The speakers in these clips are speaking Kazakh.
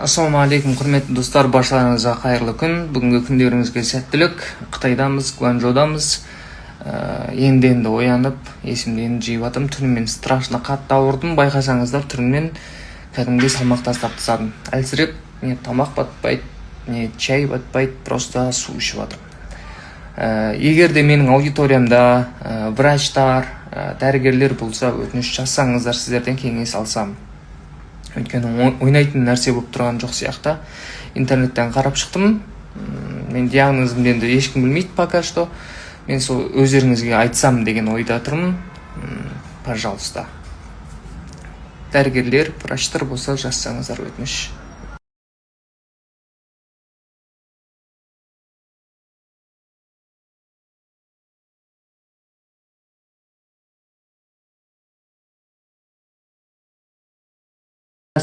Assalamu алейкум, құрметті достар, баршаларыңызға қайырлы күн. Бүгінгі күндеріңізге сәттілік. Қытайдамыз, Гуанчжоудамыз. Енді оянып, есімді енді жиып атым. Түнімен страшно қатты ауырдым. Байқасаңыздар, түнімен кәдімгідей салмақ тастап тастадым. Әлсіреп, не тамақ батпайды, не чай батпайды, просто су ішіп атырмын. Егер де менің аудиториямда врачтар, дәрігерлер болса, өтініш жазсаңыздар, сіздерден кеңес алсам. Өйткені ойнайтын нәрсе болып тұрған жоқ сияқты. Интернеттен қарап шықтым. Мен диагнозымды енді ешкім білмейді пока что. Мен сол өздеріңізге айтсам деген ойда тұрмын. Пожалуйста. Дәрігерлер, врачтар болса жазсаңыздар өтініш.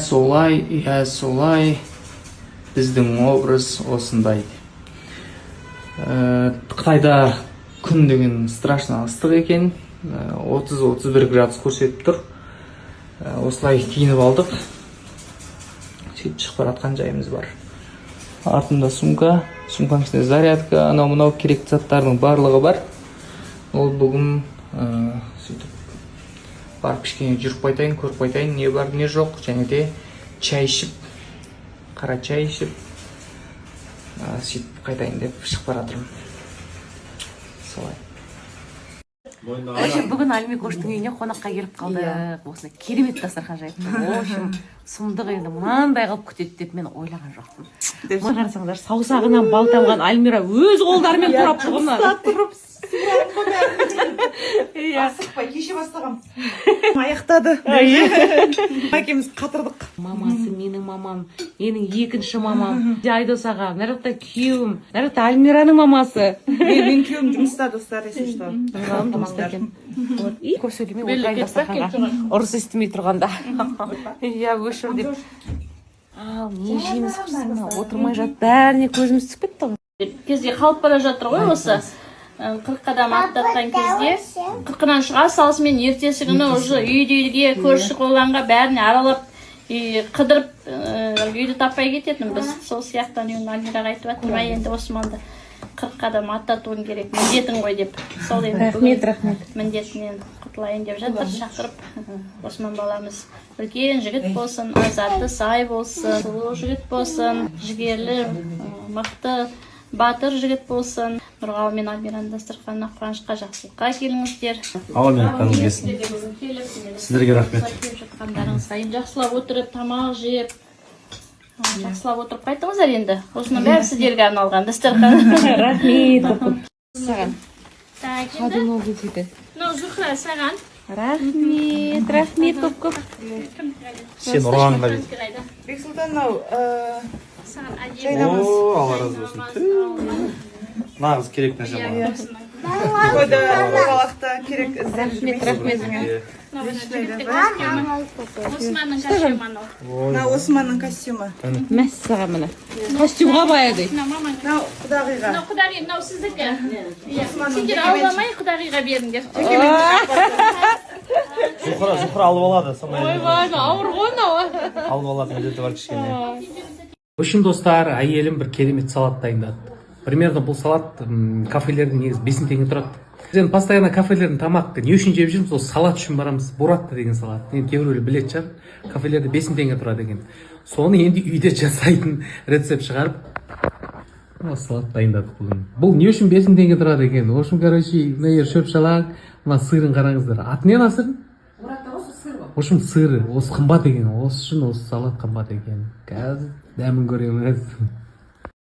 Солай, біздің образ осындай. Қытайда күн деген страшно ыстық екен, 30-31 градус көрсетіп тұр. Осылай киініп алдық. Сөйтіп шығып баратқан жайымыз бар. Артымда сумканың ішінде зарядка, анау-мынау керек заттардың барлығы бар. Ол бүгін сөйтіп барып кішкене жүріп қайтайын, көріп қайтайын, не бар, не жоқ, және де чай ішіп, қара чай ішіп, сөйтіп қайтайын деп шығып баратырмын. Солай. Бүгін Альмикоштың үйіне қонаққа келіп қалдық. Осындай керемет дастархан жайыпты. В общем, сұмдық енді мынандай қылып күтеді деп мен ойлаған жоқпын. Мына қарасаңдар, саусағынан бал тамған Альмира өз қолдарымен турап тұрғаны. Асықпай кеше бастағам. Аяқтады. Екеуміз қатырдық. Мамасы менің мамам, менің екінші мамам, Айдос аға, мына жақта күйеуім, мына жақта Альмираның мамасы. Мен күйеуім жұмыста, достар, если что. Көп сөйлемей отырайын дастарханға. Ұрыс естімей тұрғанда. Иә, өшір деп. Ал, не жейміз қысына, отырмай жат, бәріне көзіміз түсіп кетті ғой. Кезде қалып бара жатыр ғой осы. 40 қадам аттатқан кезде 40-нан шыға салысымен ертесі күні уже үйге көрші қолаңға бәріне аралап қыдырып үйді таппай кететін. Біз сол сияқтан Альмираға айтып жатырмын, енді Османды 40 қадам аттатуың керек, міндетің ғой деп. Сол енді рахмет. Міндетінен құтылайын деп жатыр, шақырып. Осман баламыз үлкен жігіт болсын, азаты сай болсын, сұлу жігіт болсын, жігерлі, мықты, батыр жігіт болсын. Нұрғал мен Альмираның дастарханына қуанышқа, жақсылыққа келіңіздер. Аумин, қаным келсін. Сіздерге рахмет. Жақсылап отырып, тамақ жеп, жақсылап отырып қайтыңыздар енді. Осының бәрі сіздерге арналған дастархан. Рахмет. Саған. Қадың ол дейді. Зухра, саған. Рахмет, көп. Сен ұрғанға бет. Бексұлтан-ау, О, Алла разы болсын. Нағыз керек нәрсе маған. қойда олалақта керек іздеп Рахмет. Османның костюмы анау. Мына Османның костюмы. Мәссаған мына. Костюмға баядай. Мынау құдағиға. Мынау құдағи, мынау сіздікі. Сендер ауламай құдағиға беріңдер. Зухра алып алады. Ойбай, ауыр ғой мынау. Алып алады, міндеті бар кішкене. В общем, достар, әйелім бір керемет салат дайындады. Примерно бұл салат кафелердің негізі 5 теңге тұрады. Біз енді постоянно кафелердің тамақты не үшін жеп жүрміз, ол салат үшін барамыз. Буратта деген салат. Енді кейбіреулер білетін шығар, кафелерде 5 теңге тұрады екен. Соны енді үйде жасайтын рецепт шығарып, салат дайындадық бүгін. Бұл не үшін 5 теңге тұрады екен? В общем, короче, мына жер шөп шалаң, мына сырын қараңыздар. Аты не сыр? В общем, сыры, осы қымбат екен. Осы үшін осы салат қымбат екен. Қазір дәмін көреміз.